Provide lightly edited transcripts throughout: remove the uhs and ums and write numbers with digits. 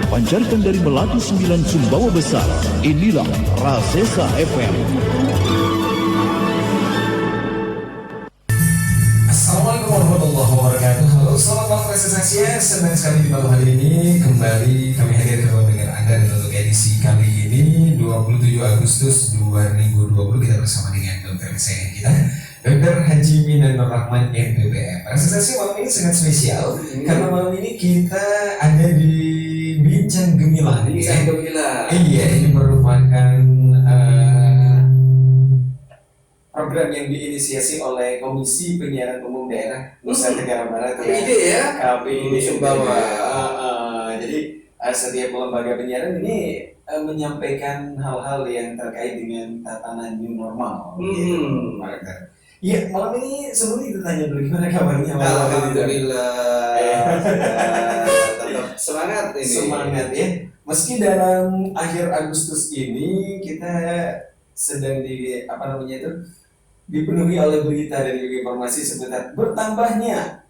Pancarkan dari Melati 9 Sumbawa Besar, inilah Rasesa FM. Assalamualaikum warahmatullahi wabarakatuh. Halo, selamat malam Rasesa. Senang sekali di malam hari ini kembali kami hadir ke ruang dengar Anda, dan untuk edisi kali ini 27 Agustus 2020 kita bersama dengan dokter kesayangan kita, Dr. Haji Minan Nur Rahman MPPM. Rasesa malam ini sangat spesial karena malam ini kita ada di Bincang Gemilang. Bincang Gemilang. Iya, ini merupakan program yang diinisiasi oleh Komisi Penyiaran Umum Daerah Nusa Tenggara Barat. KPID ya? KPID Sumbawa. Jadi setiap lembaga penyiaran ini menyampaikan hal-hal yang terkait dengan tatanan new normal. Gitu, Pak Dokter. Iya, malam ini sebelum itu tanya dulu gimana kabarnya? Alhamdulillah. Tetap semangat ini. Semangat ya. Meski dalam akhir Agustus ini kita sedang dipenuhi oleh berita dan juga informasi seputar bertambahnya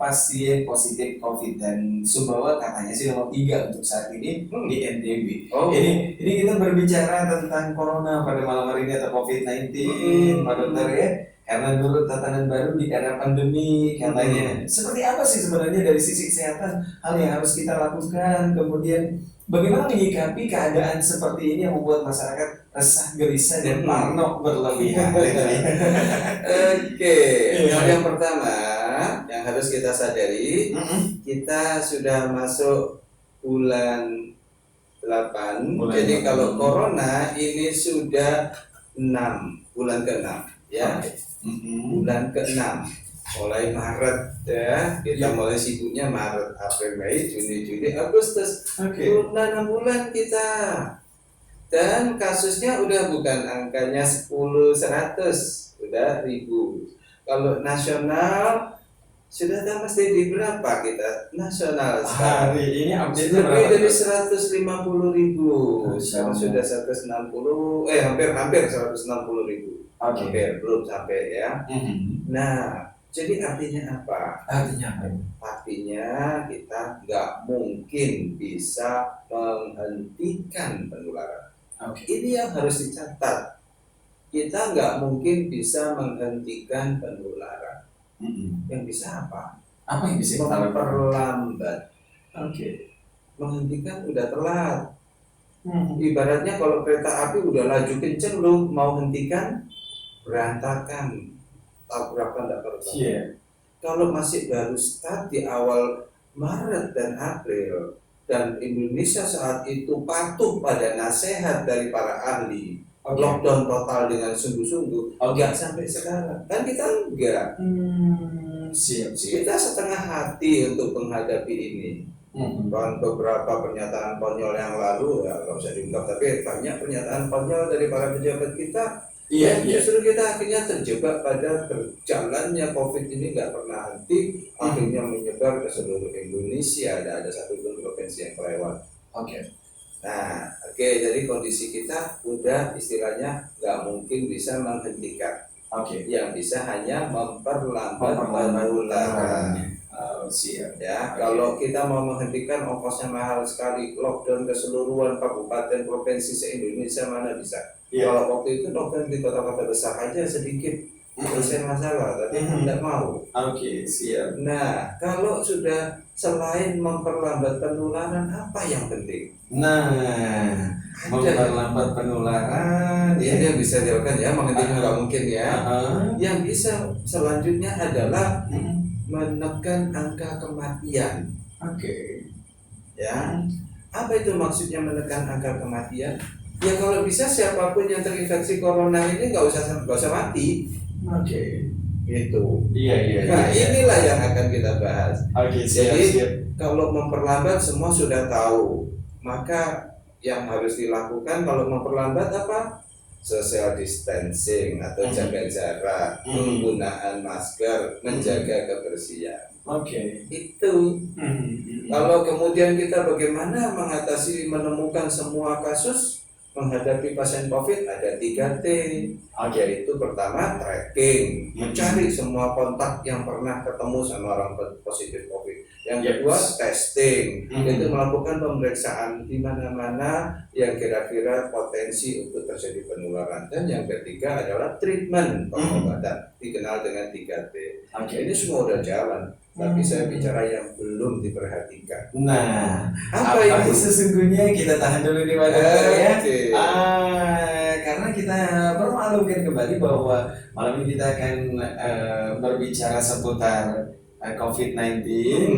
pasien positif COVID, dan Sumbawa katanya sih nomor 3 untuk saat ini di NTB. Ini kita berbicara tentang corona pada malam hari ini atau COVID-19, Pak Dokter ya. Karena dulu tatanan baru di era pandemi katanya. Seperti apa sih sebenarnya dari sisi kesehatan hal yang harus kita lakukan? Kemudian bagaimana menyikapi keadaan seperti ini yang membuat masyarakat resah, gelisah, dan parno berlebihan? Oke, yang pertama yang harus kita sadari, kita sudah masuk bulan 8. Jadi kalau corona ini sudah 6, bulan ke-6 ya. Bulan ke-6 mulai Maret ya, kita mulai sibuknya Maret, April, Mei, Juni, Juli, Agustus. Udah 6 bulan kita, dan kasusnya udah bukan angkanya 10-100, udah 1000. Kalau nasional sudah mesti di berapa kita nasional sekarang? Hari ini update lebih dari 150.000. Sekarang sudah 160, hampir 160.000. Hampir, belum sampai ya. Nah, jadi artinya apa? Artinya kita nggak mungkin bisa menghentikan penularan. Ini yang harus dicatat. Kita nggak mungkin bisa menghentikan penularan. Yang bisa apa? Apa yang bisa kita lakukan? Memperlambat. Menghentikan udah telat. Ibaratnya kalau kereta api udah laju kenceng, lu mau hentikan berantakan, tabrakan tidak terbang. Kalau masih baru start di awal Maret dan April, dan Indonesia saat itu patuh pada nasihat dari para ahli, lockdown total dengan sungguh-sungguh, enggak sampai sekarang. Kan kita enggak. Kita setengah hati untuk menghadapi ini. Dan beberapa pernyataan konyol yang lalu ya nggak usah diungkap, tapi banyak pernyataan konyol dari para pejabat kita. Justru kita akhirnya terjebak pada berjalannya COVID ini nggak pernah henti, akhirnya menyebar ke seluruh Indonesia, tidak ada satupun provinsi yang kelewat. Jadi kondisi kita udah istilahnya nggak mungkin bisa menghentikan. Yang bisa hanya memperlambat penularan. Kalau kita mau menghentikan ongkosnya mahal sekali, lockdown keseluruhan kabupaten provinsi se-Indonesia mana bisa. Kalau waktu itu lockdown di kota-kota besar aja sedikit selesai masalah, tapi tidak mau. Nah, kalau sudah selain memperlambat penularan, apa yang penting? Memperlambat penularan yang bisa dilakukan ya, menghentikan nggak mungkin ya. Yang bisa selanjutnya adalah menekan angka kematian. Ya, apa itu maksudnya menekan angka kematian? Ya kalau bisa siapapun yang terinfeksi corona ini nggak usah mati. Gitu. Nah, inilah yang akan kita bahas. Jadi kalau memperlambat semua sudah tahu, maka yang harus dilakukan kalau memperlambat apa? Social distancing atau jaga jarak, penggunaan masker, menjaga kebersihan. Itu. Kalau kemudian kita bagaimana mengatasi menemukan semua kasus, menghadapi pasien COVID ada 3T. Yaitu pertama tracking, mencari semua kontak yang pernah ketemu sama orang positif COVID. Yang kedua testing, yaitu melakukan pemeriksaan di mana-mana yang kira-kira potensi untuk terjadi penularan. Dan yang ketiga adalah treatment, pengobatan, dikenal dengan 3T. Ini semua udah jalan. Tapi saya bicara yang belum diperhatikan. Nah, apa itu sesungguhnya kita tahan dulu di mana ya? Karena kita permaklumkan kembali bahwa malam ini kita akan berbicara seputar COVID-19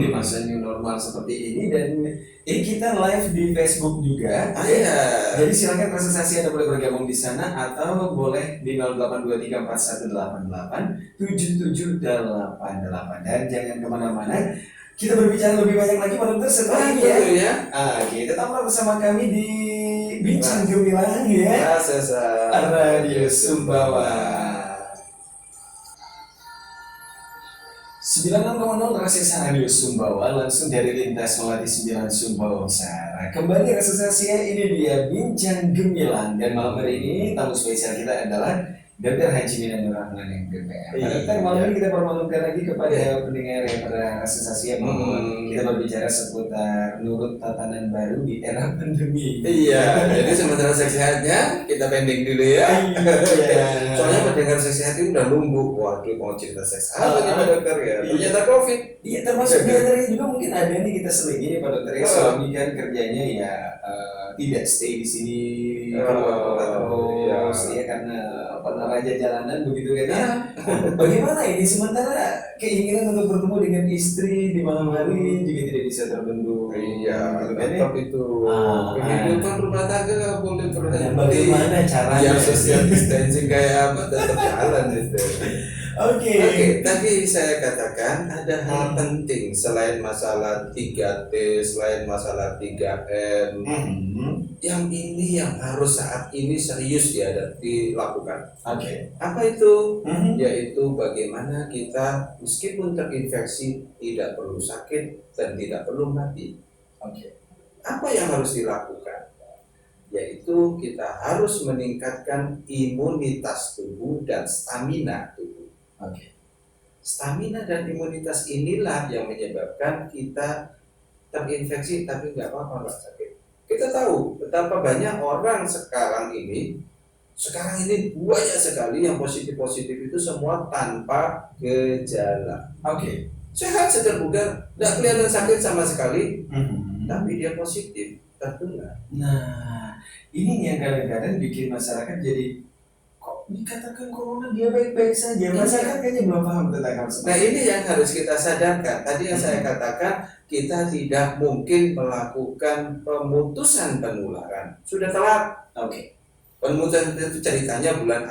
di masa new normal seperti ini, dan ini kita live di Facebook juga. Jadi silakan presentasi Anda boleh bergabung di sana atau boleh di 082341887788, dan jangan kemana-mana. Kita berbicara lebih banyak lagi pada dokter setelah ini ya. Oke, tetaplah bersama kami di Bincang Gemilang ya. Radio Sumbawa 96,0 Rasesa Radio Sumbawa, langsung dari lintas Melati 9 Sumbawa Utara. Kembali Rasesa ini dia Bincang Gemilang, dan malam hari ini tamu spesial kita adalah Dr. Haji Minan Nur Rahman MPPR. Dokter, malam ini kita permaklumkan lagi kepada pendengar yang pada Rasesa bahwa kita berbicara seputar nurut tatanan baru di era pandemi. Jadi sementara sehat-sehatnya kita pending dulu ya. Soalnya pendengar sehat itu udah nunggu, waduh mau cerita seks apa nih Pak Dokter ya? Ternyata COVID. Iya, termasuk di antaranya juga mungkin ada nih kita selingi Pak Dokter ya, suami kan kerjanya ya tidak stay di sini, keluar kota terus ya karena raja jalanan begitu kan ya. Bagaimana ini sementara keinginan untuk bertemu dengan istri di malam hari juga tidak bisa terbendung. Tetap itu kehidupan rumah tangga boleh berhenti. Bagaimana caranya? Yang social distancing kayak apa tetap jalan itu. Oke, tadi saya katakan ada hal penting selain masalah 3T, selain masalah 3M. Yang ini yang harus saat ini serius dilakukan. Apa itu? Yaitu bagaimana kita meskipun terinfeksi tidak perlu sakit dan tidak perlu mati. Apa yang harus dilakukan? Yaitu kita harus meningkatkan imunitas tubuh dan stamina tubuh. Stamina dan imunitas inilah yang menyebabkan kita terinfeksi tapi nggak apa-apa, nggak sakit. Kita tahu betapa banyak orang sekarang ini banyak sekali yang positif itu semua tanpa gejala. Sehat, segar, bugar, nggak kelihatan sakit sama sekali, tapi dia positif tertular. Nah, ini yang kadang-kadang bikin masyarakat jadi kok dikatakan corona dia baik-baik saja. Masyarakat kayaknya belum paham tentang hal seperti Nah ini yang harus kita sadarkan. Tadi yang saya katakan, kita tidak mungkin melakukan pemutusan penularan. Sudah telat. Pemutusan itu ceritanya bulan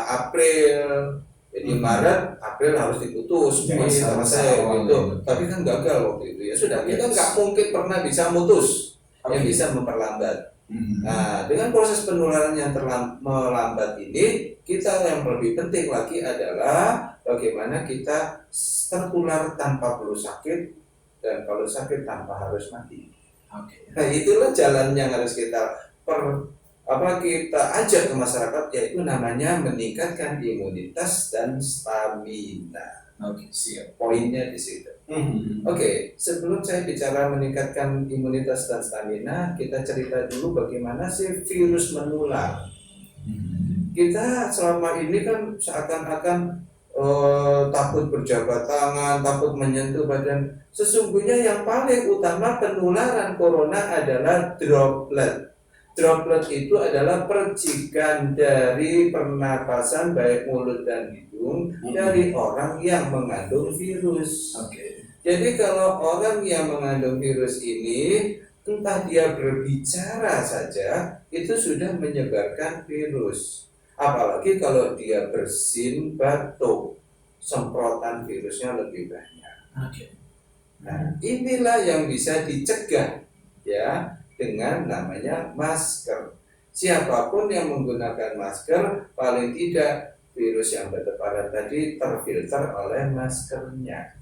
April. Jadi Maret, April harus diputus. Masih selesai gitu. Tapi kan gagal waktu itu ya. Sudah, kita nggak mungkin pernah bisa mutus. Yang bisa memperlambat. Nah, dengan proses penularan yang melambat ini, kita yang lebih penting lagi adalah bagaimana kita tertular tanpa perlu sakit, dan kalau sakit tanpa harus mati. Nah, itulah jalan yang harus kita kita ajak ke masyarakat, yaitu namanya meningkatkan imunitas dan stamina. Siap. Poinnya di situ. Sebelum saya bicara meningkatkan imunitas dan stamina, kita cerita dulu bagaimana sih virus menular. Kita selama ini kan seakan-akan takut berjabat tangan, takut menyentuh badan. Sesungguhnya yang paling utama penularan corona adalah droplet. Droplet itu adalah percikan dari pernapasan baik mulut dan hidung dari orang yang mengandung virus. Jadi kalau orang yang mengandung virus ini, entah dia berbicara saja, itu sudah menyebarkan virus. Apalagi kalau dia bersin, batuk, semprotan virusnya lebih banyak. Nah, inilah yang bisa dicegah ya dengan namanya masker. Siapapun yang menggunakan masker, paling tidak virus yang bertebaran tadi terfilter oleh maskernya.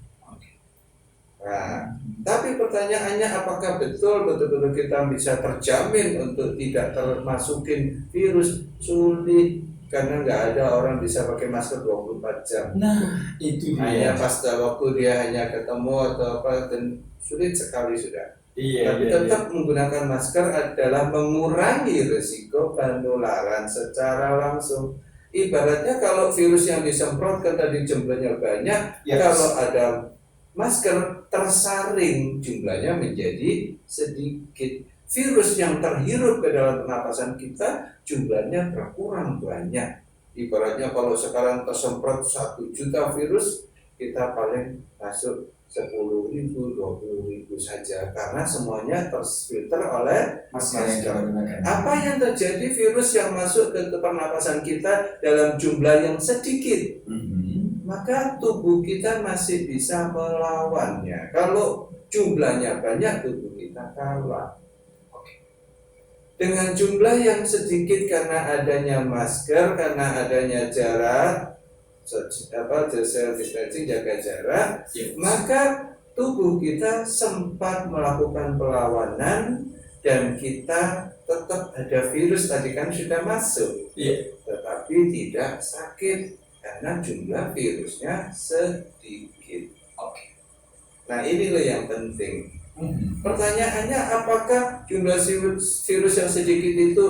Nah, Tapi pertanyaannya apakah betul-betul kita bisa terjamin untuk tidak termasukin virus? Sulit, karena nggak ada orang bisa pakai masker 24 jam. Nah, itu hanya dia. pas waktu dia hanya ketemu atau apa, dan sulit sekali sudah. Iya, Tapi tetap menggunakan masker adalah mengurangi risiko penularan secara langsung. Ibaratnya kalau virus yang disemprotkan tadi jumlahnya banyak, kalau ada masker tersaring jumlahnya menjadi sedikit. Virus yang terhirup ke dalam pernapasan kita jumlahnya berkurang banyak. Ibaratnya kalau sekarang tersemprot 1 juta virus, kita paling masuk 10.000, 20.000 saja, karena semuanya terfilter oleh masker. Apa yang terjadi virus yang masuk ke pernapasan kita dalam jumlah yang sedikit, maka tubuh kita masih bisa melawannya. Kalau jumlahnya banyak, tubuh kita kalah. Dengan jumlah yang sedikit karena adanya masker, karena adanya jarak, social distancing, jaga jarak, maka tubuh kita sempat melakukan perlawanan dan kita tetap ada virus tadi kan sudah masuk, tetapi tidak sakit karena jumlah virusnya sedikit. Nah ini loh yang penting. Pertanyaannya, apakah jumlah virus yang sedikit itu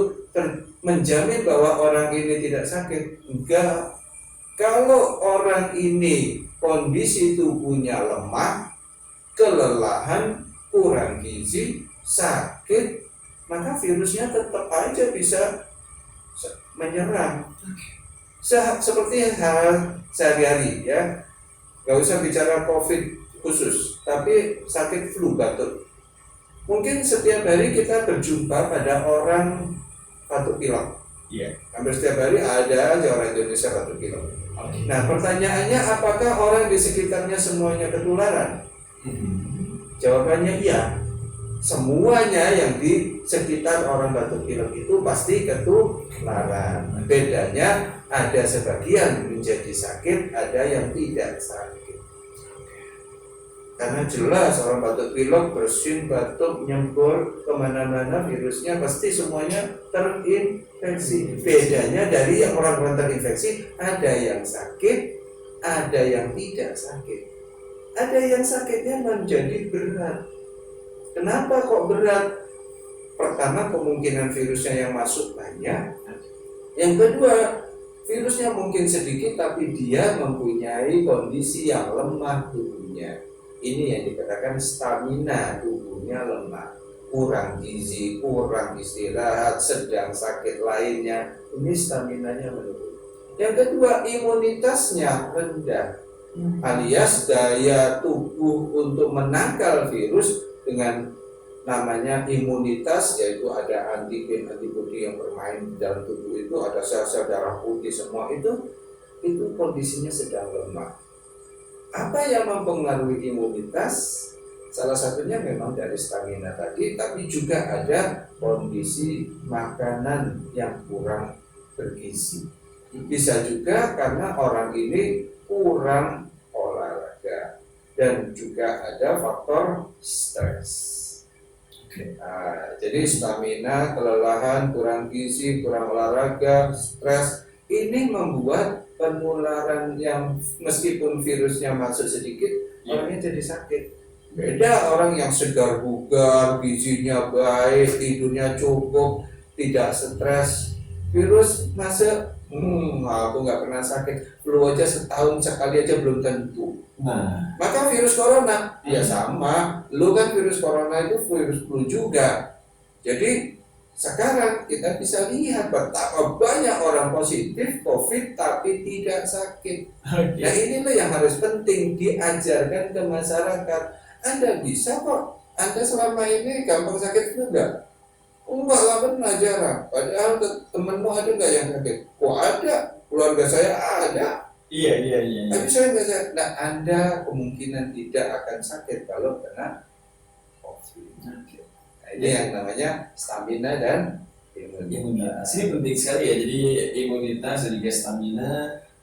menjamin bahwa orang ini tidak sakit? Enggak. Kalau orang ini kondisi tubuhnya lemah, kelelahan, kurang gizi, sakit, maka virusnya tetap aja bisa menyerang. Seperti hal sehari-hari ya, nggak usah bicara COVID khusus, tapi sakit flu, batuk. Mungkin setiap hari kita berjumpa pada orang batuk pilek. Hampir setiap hari ada aja orang Indonesia batuk pilek. Nah pertanyaannya, apakah orang di sekitarnya semuanya ketularan? Jawabannya iya. Semuanya yang di sekitar orang batuk pilek itu pasti ketularan. Bedanya ada sebagian menjadi sakit, ada yang tidak sakit. Karena jelas orang batuk pilek, bersin, batuk, nyembur kemana-mana, virusnya pasti semuanya terinfeksi. Bedanya dari yang orang terinfeksi, ada yang sakit, ada yang tidak sakit. Ada yang sakitnya menjadi berat. Kenapa kok berat? Pertama, kemungkinan virusnya yang masuk banyak. Yang kedua, virusnya mungkin sedikit tapi dia mempunyai kondisi yang lemah tubuhnya. Ini yang dikatakan stamina tubuhnya lemah, kurang gizi, kurang istirahat, sedang sakit lainnya. Ini staminanya menurun. Yang kedua, imunitasnya rendah, alias daya tubuh untuk menangkal virus dengan namanya imunitas, yaitu ada antigen, antibodi yang bermain di dalam tubuh itu, ada sel-sel darah putih, semua itu kondisinya sedang lemah. Apa yang mempengaruhi imunitas? Salah satunya memang dari stamina tadi, tapi juga ada kondisi makanan yang kurang bergizi. Bisa juga karena orang ini kurang olahraga, dan juga ada faktor stres. Jadi stamina, kelelahan, kurang gizi, kurang olahraga, stres, ini membuat penularan yang meskipun virusnya masuk sedikit, orangnya jadi sakit. Beda orang yang segar bugar, gizinya baik, tidurnya cukup, tidak stres, virus masuk, aku nggak pernah sakit, flu aja setahun sekali aja belum tentu. Maka virus corona, ya sama, lu kan virus corona itu virus flu juga. Jadi sekarang kita bisa lihat betapa banyak orang positif COVID tapi tidak sakit. Nah inilah yang harus penting diajarkan ke masyarakat. Anda bisa kok, Anda selama ini gampang sakit flu enggak? Enggak lah, pernah jarang. Padahal temenmu ada nggak yang sakit? Kok ada, keluarga saya ada. Iya. Tapi saya nggak sakit. Nah Anda kemungkinan tidak akan sakit kalau kena COVID. Nah, ini yang namanya stamina dan imunitas. Ini penting sekali ya. Jadi imunitas dan juga stamina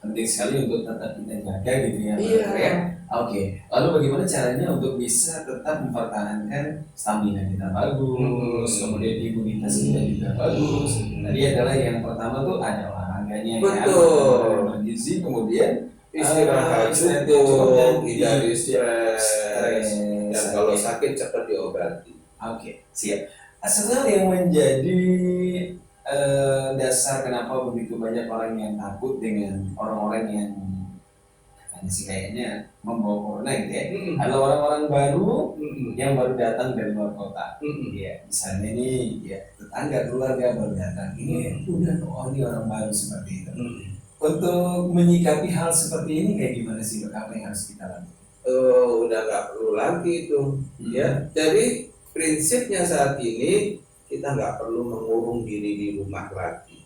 penting sekali untuk tetap kita jaga gitu ya. Iya. Ya. Oke. Lalu bagaimana caranya untuk bisa tetap mempertahankan stamina kita bagus, kemudian imunitas kita juga bagus. Tadi adalah yang pertama tuh ada olahraganya, betul, ya, bergizi, kemudian istirahat cukup, hindari stres, dan kalau sakit cepat diobati. Oke, siap. Sebenarnya yang menjadi dasar kenapa begitu banyak orang yang takut dengan orang-orang yang katanya sih kayaknya membawa corona gitu ya, adalah orang-orang baru yang baru datang dari luar kota. Ya, misalnya ini ya tetangga keluarga baru datang, ini udah ini orang baru seperti itu. Untuk menyikapi hal seperti ini kayak gimana sih, Dok? Apa yang harus kita lakukan? Udah nggak perlu lagi itu, ya. Jadi prinsipnya saat ini kita nggak perlu mengurung diri di rumah lagi.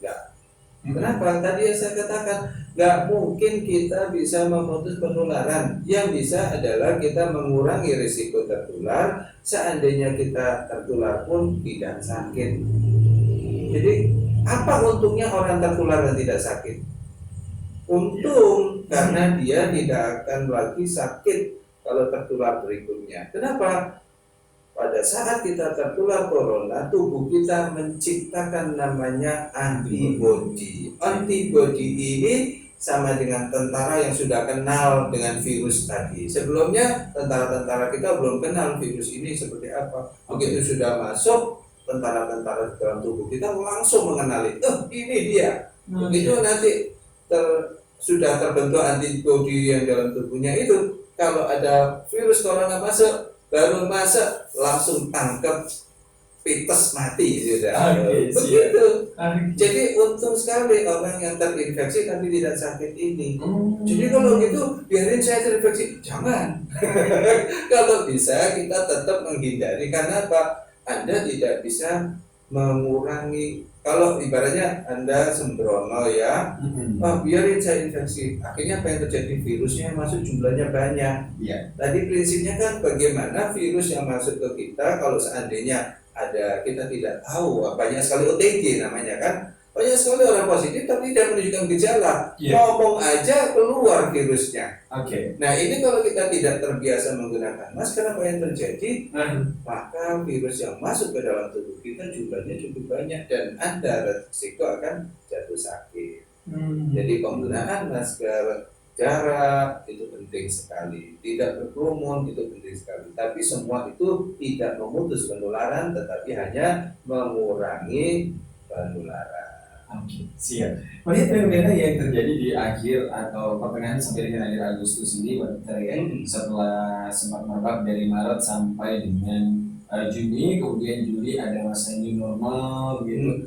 Nggak. Kenapa? Tadi yang saya katakan, nggak mungkin kita bisa memutus penularan. Yang bisa adalah kita mengurangi risiko tertular. Seandainya kita tertular pun tidak sakit. Jadi apa untungnya orang tertular dan tidak sakit? Untung karena dia tidak akan lagi sakit kalau tertular berikutnya. Kenapa? Pada saat kita tertular corona, tubuh kita menciptakan namanya antibodi. Antibodi ini sama dengan tentara yang sudah kenal dengan virus tadi. Sebelumnya tentara-tentara kita belum kenal virus ini seperti apa. Begitu sudah masuk, tentara-tentara dalam tubuh kita langsung mengenali, ini dia. Begitu nanti sudah terbentuk antibodi yang dalam tubuhnya itu, kalau ada virus corona masuk, baru masuk langsung tangkap pites mati sudah. Begitu. Jadi untung sekali orang yang terinfeksi tapi tidak sakit ini. Jadi kalau gitu biarin saya terinfeksi, jangan. Kalau bisa kita tetap menghindari, karena apa? Anda tidak bisa mengurangi. Kalau ibaratnya Anda sembrono ya, biarin saya infeksi. Akhirnya apa yang terjadi? Virusnya yang masuk jumlahnya banyak. Tadi prinsipnya kan bagaimana virus yang masuk ke kita, kalau seandainya ada, kita tidak tahu, banyak sekali OTG namanya kan, banyak sekali orang positif tapi tidak menunjukkan gejala, ngomong aja keluar virusnya. Nah ini kalau kita tidak terbiasa menggunakan masker, apa yang terjadi? Maka virus yang masuk ke dalam tubuh kita jumlahnya cukup banyak dan Anda resiko akan jatuh sakit. Jadi penggunaan masker, jarak itu penting sekali, tidak berkerumun itu penting sekali. Tapi semua itu tidak memutus penularan, tetapi hanya mengurangi penularan. Siap. Melihat fenomena yang terjadi di akhir atau pertengahan sampai dengan akhir Agustus ini, setelah sempat merebak dari Maret sampai dengan Juni, kemudian Juli ada masa new normal gitu,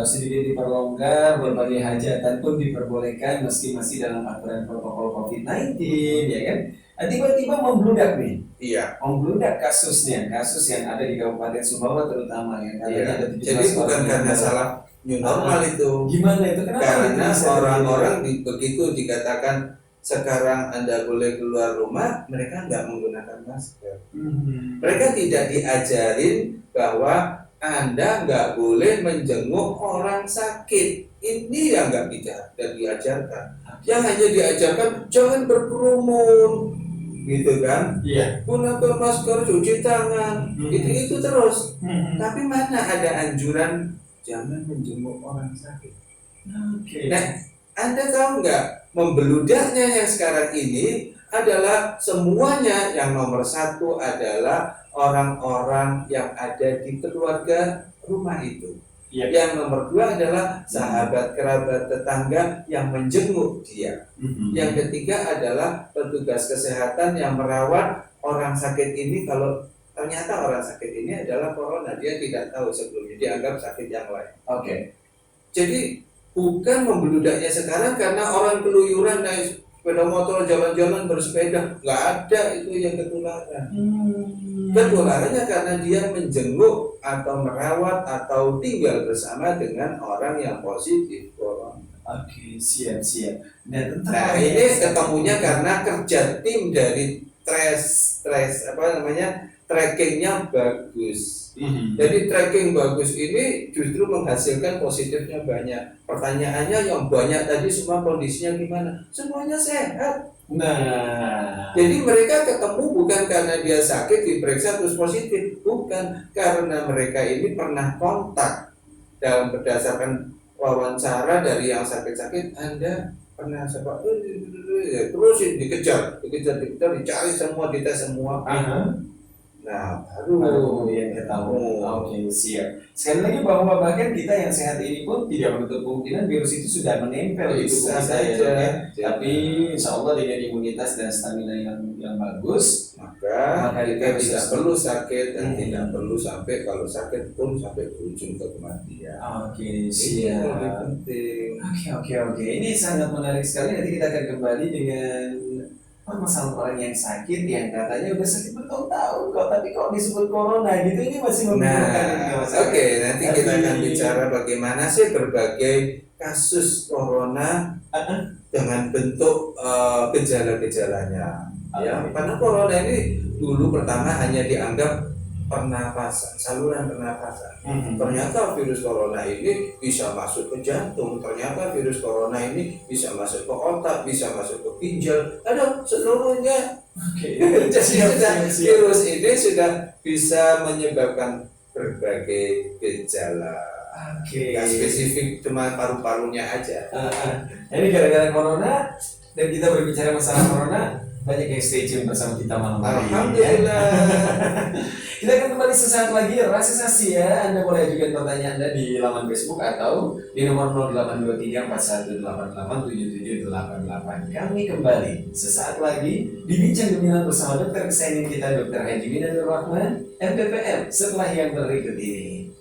sedikit diperlonggar, berbagai hajatan pun diperbolehkan meski masih dalam aturan protokol COVID-19, ya kan? Tiba-tiba membludak nih, membludak kasus yang ada di Kabupaten Sumbawa terutama ya. Ada jadi bukan karena salah new normal itu. Gimana itu? Kenapa? Karena orang-orang begitu dikatakan sekarang Anda boleh keluar rumah, mereka nggak menggunakan masker. Mereka tidak diajarin bahwa Anda nggak boleh menjenguk orang sakit. Ini yang nggak diajarkan. Yang hanya diajarkan jangan berkerumun, gitu kan? Gunakan masker, cuci tangan, itu terus. Tapi mana ada anjuran jangan menjenguk orang sakit. Nah, Anda tahu nggak, membeludaknya yang sekarang ini adalah semuanya yang nomor satu adalah orang-orang yang ada di keluarga rumah itu. Yang nomor dua adalah sahabat, kerabat, tetangga yang menjenguk dia. Yang ketiga adalah petugas kesehatan yang merawat orang sakit ini. Kalau ternyata orang sakit ini adalah corona, dia tidak tahu sebelumnya, dianggap sakit yang lain. Jadi bukan membeludaknya sekarang karena orang keluyuran naik sepeda motor, jalan-jalan bersepeda, nggak ada itu yang ketularan. Ketularannya karena dia menjenguk atau merawat atau tinggal bersama dengan orang yang positif corona. Siap. Nah ini ketemunya karena kerja tim dari trackingnya bagus. Jadi tracking bagus ini justru menghasilkan positifnya banyak. Pertanyaannya yang banyak tadi semua kondisinya gimana? Semuanya sehat. Nah, Jadi mereka ketemu bukan karena dia sakit diperiksa terus positif, bukan, karena mereka ini pernah kontak dalam berdasarkan wawancara dari yang sakit-sakit. Anda pernah siapa? Terus dikejar, dicari semua, dites semua. Nah, baru yang ketahuan. Oke, siap. Sekali lagi bahwa bahkan kita yang sehat ini pun tidak menutup kemungkinan virus itu sudah menempel di tubuh kita ya, dok ya. Tapi insya Allah dengan imunitas dan stamina yang bagus, maka kita bisa tidak perlu sakit dan tidak perlu sampai, kalau sakit pun sampai berujung ke kematian. Oke, Ini siap. yang lebih penting. Oke. Ini sangat menarik sekali. Nanti kita akan kembali dengan masalah orang yang sakit yang katanya udah sakit bertahun-tahun kok, tapi kok disebut corona gitu, ini masih membingungkan. Oke, nanti kita akan bicara bagaimana sih berbagai kasus corona dengan bentuk gejala-gejalanya. Ya, karena corona ini dulu pertama hanya dianggap pernapasan, saluran pernapasan. Ternyata virus corona ini bisa masuk ke jantung, ternyata virus corona ini bisa masuk ke otak, bisa masuk ke ginjal, ada seluruhnya. Jadi virus ini sudah bisa menyebabkan berbagai gejala. Nggak spesifik cuma paru-parunya aja. Ini gara-gara corona dan kita berbicara masalah corona, banyak yang stay tune bersama kita malam hari. Alhamdulillah. Kita akan kembali sesaat lagi. Rasa sasi ya. Anda boleh ajukan pertanyaan Anda di laman Facebook atau di nomor 082341887788. Kami kembali sesaat lagi di Bincang Gemilang bersama dokter kesayangan kita, Dr. Haji Minatul Rahman, MPPM, setelah yang berikut ini.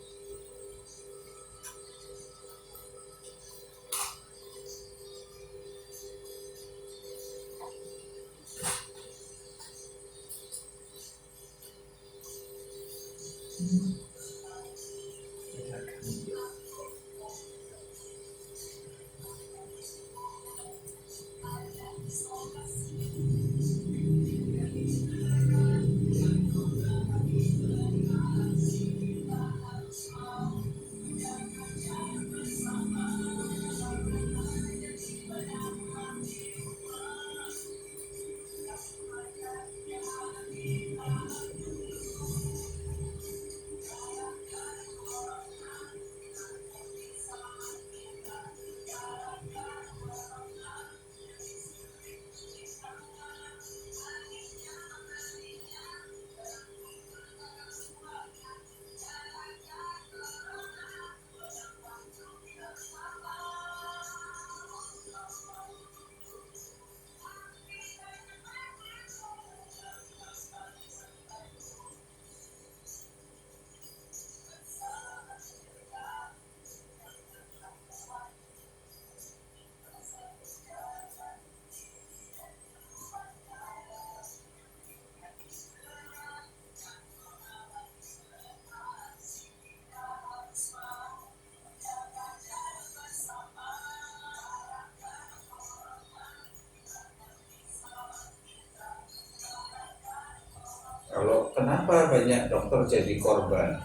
Kalau kenapa banyak dokter jadi korban?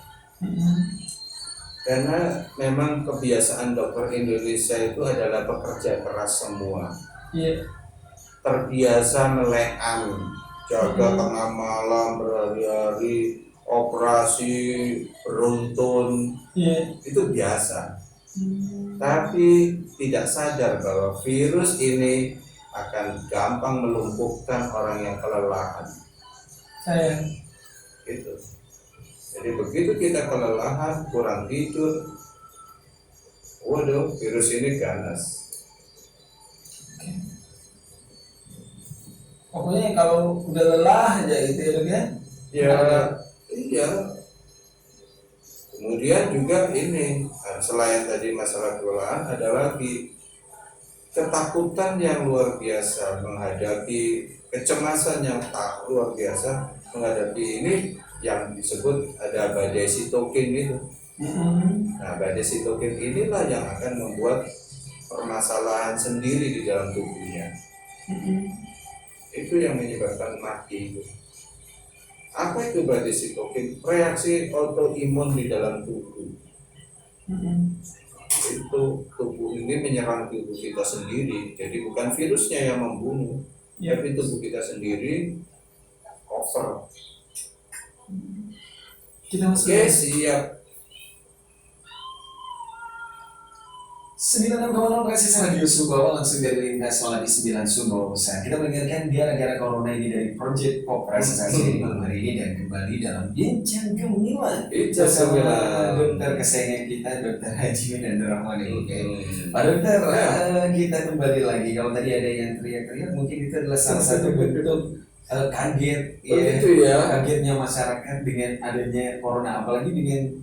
Karena memang kebiasaan dokter Indonesia itu adalah pekerja keras semua. Terbiasa meleang, jaga tengah malam berhari-hari, operasi beruntun, itu biasa. Tapi tidak sadar bahwa virus ini akan gampang melumpuhkan orang yang kelelahan. Gitu. Jadi begitu kita kelelahan, kurang tidur, waduh, virus ini ganas. Pokoknya kalau udah lelah aja gitu ya, dok ya? Iya. Kemudian juga ini, selain tadi masalah kelelahan, ada lagi ketakutan yang luar biasa menghadapi, kecemasan yang tak luar biasa menghadapi ini yang disebut ada badai sitokin itu. Nah, badai sitokin inilah yang akan membuat permasalahan sendiri di dalam tubuhnya. itu yang menyebabkan mati itu. Apa itu berarti sitokin? Reaksi autoimun di dalam tubuh. Itu tubuh ini menyerang tubuh kita sendiri. Jadi bukan virusnya yang membunuh, tapi tubuh kita sendiri over. Kita masuk. Oke, siap. 96,0 Presisi Radio Sumbawa langsung dari lintas sholat di 9 Sumbawa Besar. Kita mengingatkan dia negara corona ini dari Project Pop Presisi malam hari ini dan kembali dalam Bincang Gemilang bersama dokter kesayangan kita, Dokter Haji dan Rahmani. Pak Dokter, kita kembali lagi. Kalau tadi ada yang teriak-teriak, mungkin itu adalah salah satu bentuk kaget, kagetnya masyarakat dengan adanya corona, apalagi dengan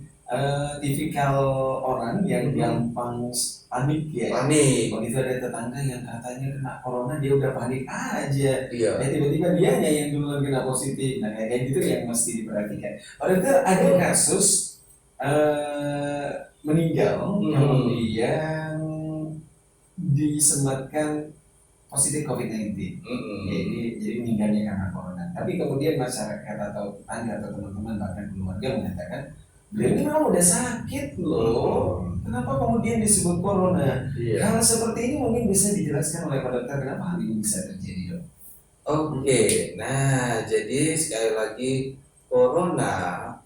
tipikal orang yang gampang panik ya. Panik. Begitu ada tetangga yang katanya kena corona, dia udah panik aja. Iya. Ya tiba-tiba dianya yang duluan kena positif. Nah kayak gitu yang mesti diperhatikan. Padahal ada kasus meninggal kemudian disematkan positif COVID-19. Jadi meninggalnya karena corona. Tapi kemudian masyarakat atau tetangga atau teman-teman bahkan keluarga mengatakan beliau ini memang udah sakit loh. Kenapa kemudian disebut corona? Hal seperti ini mungkin bisa dijelaskan oleh Pak Dokter kenapa hal ini bisa terjadi, Dok? Oke, nah jadi sekali lagi corona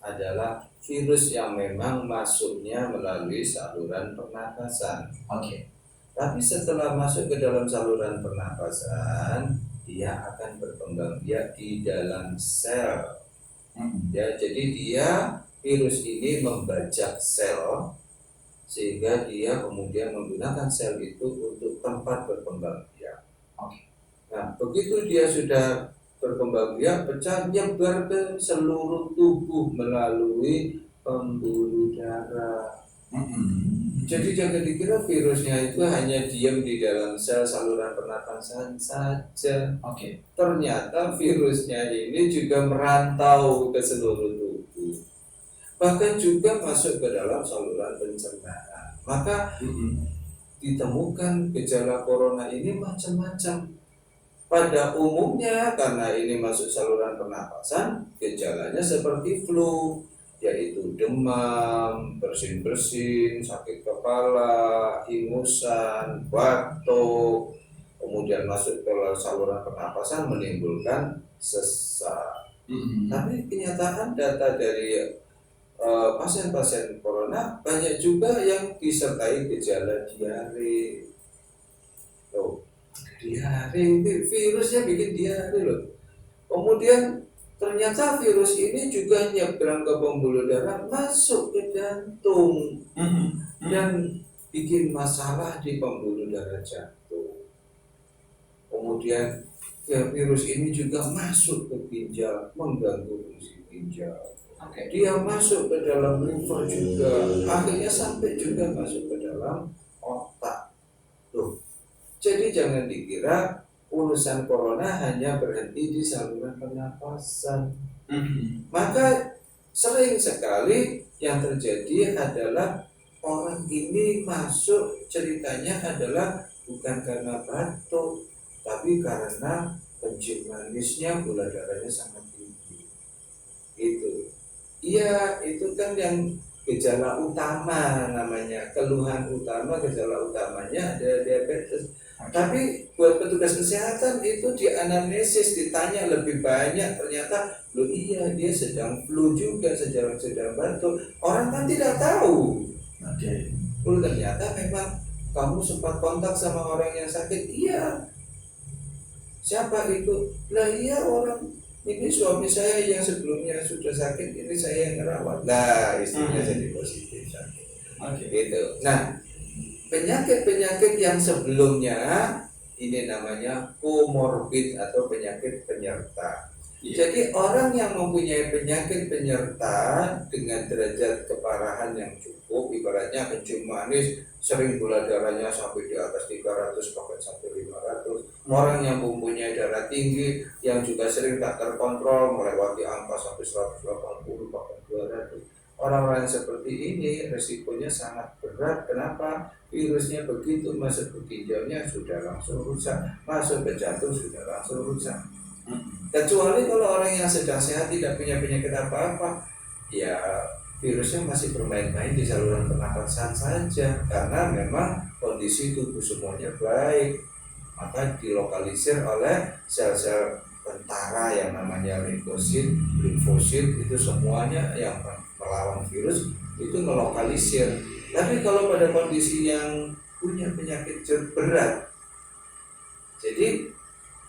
adalah virus yang memang masuknya melalui saluran pernapasan. Oke. Tapi setelah masuk ke dalam saluran pernapasan, dia akan berkembang biak di dalam sel. Ya, jadi virus ini membajak sel sehingga dia kemudian menggunakan sel itu untuk tempat berkembang biak. Nah, begitu dia sudah berkembang biak, pecah, nyebar ke seluruh tubuh melalui pembuluh darah. Jadi jangan dikira virusnya itu hanya diam di dalam sel saluran pernapasan saja. Ternyata virusnya ini juga merantau ke seluruh tubuh, bahkan juga masuk ke dalam saluran pencernaan. Maka ditemukan gejala corona ini macam-macam. Pada umumnya karena ini masuk saluran pernapasan, gejalanya seperti flu, yaitu demam, bersin-bersin, sakit kepala, ingusan, batuk, kemudian masuk ke saluran pernapasan menimbulkan sesak. Tapi kenyataan data dari pasien-pasien corona banyak juga yang disertai gejala diare. Diare, virusnya bikin diare loh. Kemudian ternyata virus ini juga nyebrang ke pembuluh darah, masuk ke jantung dan bikin masalah di pembuluh darah jantung. Kemudian virus ini juga masuk ke ginjal, mengganggu fungsi ginjal. Dia masuk ke dalam liver juga, akhirnya sampai juga masuk ke dalam otak. Tuh. Jadi jangan dikira urusan corona hanya berhenti di saluran pernapasan. Maka sering sekali yang terjadi adalah orang ini masuk, ceritanya adalah bukan karena batuk, tapi karena kencing manisnya, gula darahnya sangat tinggi. Itu. Iya, itu kan yang gejala utama namanya, keluhan utama, gejala utamanya ada diabetes. Tapi buat petugas kesehatan itu dianamnesis, ditanya lebih banyak, ternyata loh iya dia sedang flu juga, sedang batuk. Orang kan tidak tahu. Ternyata memang kamu sempat kontak sama orang yang sakit. Iya. Siapa itu? Lah iya orang ini suami saya yang sebelumnya sudah sakit, ini saya yang merawat. Nah istrinya jadi positif sakit. Gitu. Nah, penyakit-penyakit yang sebelumnya ini namanya komorbid atau penyakit penyerta. Jadi orang yang mempunyai penyakit penyerta dengan derajat keparahan yang cukup, ibaratnya kencing manis, sering gula darahnya sampai di atas 300 bahkan sampai 500. Orang yang mempunyai darah tinggi yang juga sering tak terkontrol melewati angka sampai 180 bahkan 200. orang-orang yang seperti ini resikonya sangat berat. Kenapa? Virusnya begitu masuk ke ginjalnya sudah langsung rusak, masuk ke jantung sudah langsung rusak. Kecuali kalau orang yang sedang sehat tidak punya penyakit apa-apa, ya virusnya masih bermain-main di saluran pernapasan saja, karena memang kondisi tubuh semuanya baik, maka dilokalisir oleh sel-sel tentara yang namanya limfosit, itu semuanya yang melawan virus itu melokalisir. Tapi kalau pada kondisi yang punya penyakit berat, jadi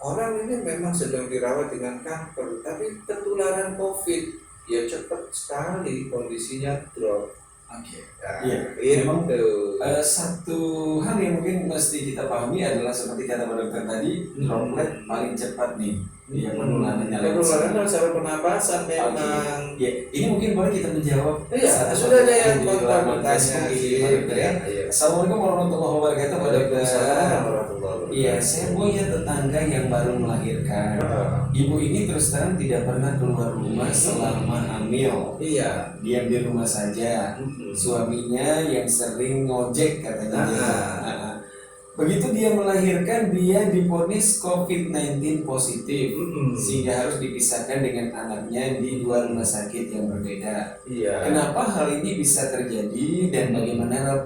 orang ini memang sedang dirawat dengan kanker, tapi ketularan COVID, ya cepat sekali kondisinya drop. Oke. Iya, memang satu hal yang mungkin mesti kita pahami adalah seperti kata Pak Dokter tadi, droplet paling cepat nih. Iya, penularannya. Penularan saluran pernapasan memang. Ya, ini mungkin boleh kita menjawab. Iya, sudah ada yang kontak bertanya ya. Assalamualaikum warahmatullahi wabarakatuh, Pak Dokter. Iya, saya punya tetangga yang baru melahirkan. Ibu ini terus terang tidak pernah keluar rumah selama hamil. Iya. Diam di rumah saja. Suaminya yang sering ngojek katanya. Begitu dia melahirkan, dia divonis COVID-19 positif, sehingga harus dipisahkan dengan anaknya di dua rumah sakit yang berbeda. Iya. Kenapa hal ini bisa terjadi dan bagaimana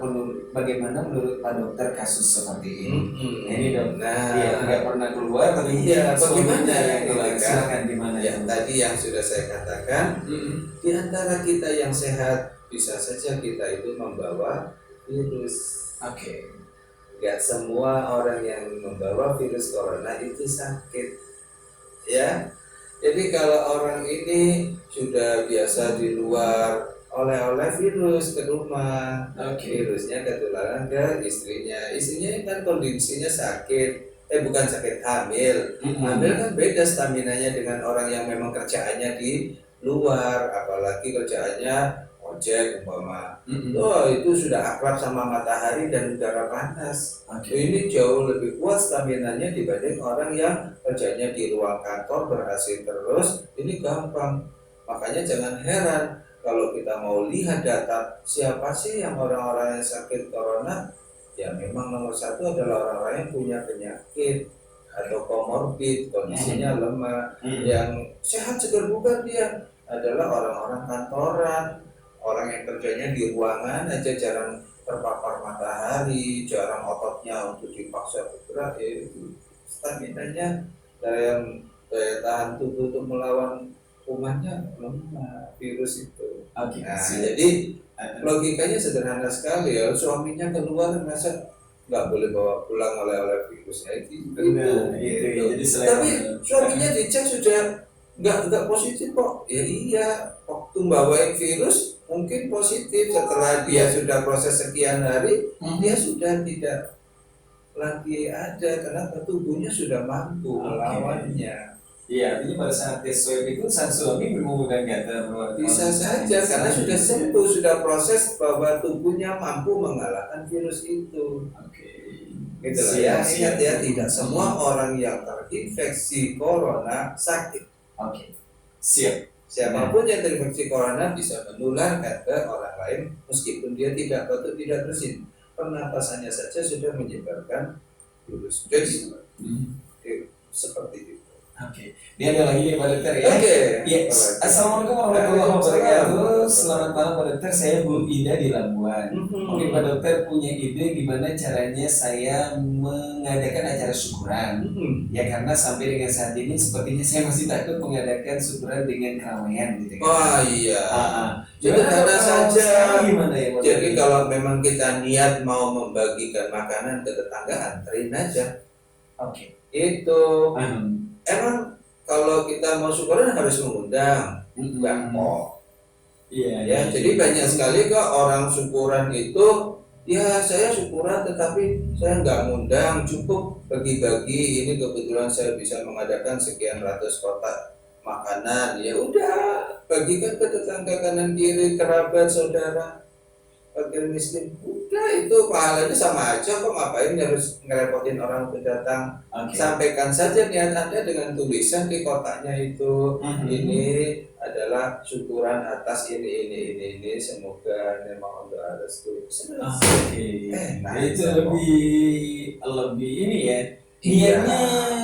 menurut Pak Dokter kasus seperti ini? Ini dok, dia nggak pernah keluar, tapi bagaimana yang silakan gimana? Yang tadi yang sudah saya katakan, di antara kita yang sehat bisa saja kita itu membawa virus. Oke. Gak semua orang yang membawa virus corona itu sakit, ya. Jadi kalau orang ini sudah biasa di luar oleh-oleh virus ke rumah, virusnya ketularan ke istrinya kan kondisinya sakit, bukan sakit hamil. Hamil kan beda staminanya dengan orang yang memang kerjaannya di luar, apalagi kerjaannya ojek umpama. Itu sudah akrab sama matahari dan udara panas. Ini jauh lebih kuat staminanya dibanding orang yang kerjanya di ruang kantor ber-AC terus. Ini gampang. Makanya jangan heran kalau kita mau lihat data siapa sih yang orang-orang yang sakit corona, ya memang nomor satu adalah orang-orang yang punya penyakit atau komorbid, kondisinya lemah. Yang sehat segar bugar dia adalah orang-orang kantoran, orang yang kerjanya di ruangan aja, jarang terpapar matahari, jarang ototnya untuk dipaksa bergerak, staminanya, daya tahan tubuh untuk melawan kumannya lemah virus itu. Jadi logikanya sederhana sekali ya, suaminya keluar masa nggak boleh bawa pulang oleh virusnya itu. Jadi tapi suaminya dicek sudah nggak positif kok. Ya iya, waktu bawain virus mungkin positif, setelah dia sudah proses sekian hari dia sudah tidak lagi ada karena tubuhnya sudah mampu melawannya. Iya, artinya pada saat tes swab itu sang suami menemukan kata bahwa bisa saja karena sudah sembuh, sudah proses bahwa tubuhnya mampu mengalahkan virus itu. Gitu loh ya. Ingat ya, tidak semua orang yang terinfeksi corona sakit. Siap. Siapapun yang terinfeksi corona bisa menularkan ke orang lain meskipun dia tidak batuk, tidak bersin. Pernapasannya saja sudah menyebarkan virus. Jadi seperti itu. Dia ada lagi nih Pak Dokter ya. Yes. Assalamualaikum warahmatullahi wabarakatuh. Selamat malam Pak Dokter, saya Bu Ida di Labuan. Mungkin Pak Dokter punya ide gimana caranya saya mengadakan acara syukuran. Ya karena sampai dengan saat ini sepertinya saya masih takut mengadakan syukuran dengan keramaian gitu. Jadi karena saja. Gimana ya, jadi kalau memang kita niat mau membagikan makanan ke tetangga, anterin aja. Itu. Emang kalau kita mau syukuran harus mengundang, enggak kok. Ya, jadi banyak sekali kok orang syukuran itu, ya saya syukuran tetapi saya nggak ngundang, cukup bagi-bagi. Ini kebetulan saya bisa mengadakan sekian ratus kotak makanan. Ya udah, bagikan ke tetangga kanan kiri, kerabat, saudara. fakir miskin, udah itu pahalanya sama aja kok, ngapain harus ngerepotin orang untuk datang. Sampaikan saja niat Anda dengan tulisan di kotaknya itu, ini adalah syukuran atas ini, semoga memang untuk restu. Nah itu lebih ini ya. Iya,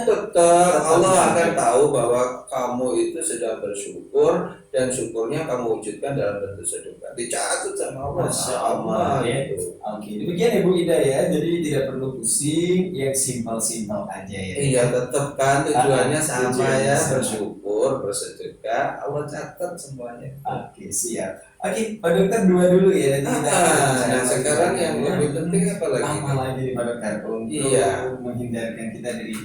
tetap Allah akan tahu bahwa kamu itu sedang bersyukur dan syukurnya kamu wujudkan dalam bentuk sedekah. Dicatat sama Allah. Masya Allah ya. Oke, demikian ya Bu Ida ya. Jadi tidak perlu pusing, yang simpel-simpel aja ya. Iya, tetap kan tujuannya sama tujuannya ya, sama. bersyukur, bersedekah, Allah catat semuanya. Oke, siap. Oke, Pak Dokter dua dulu ya. Nah, sekarang yang lebih penting apa lagi? Apa lagi Pak Dokter untuk menghindarkan kita dari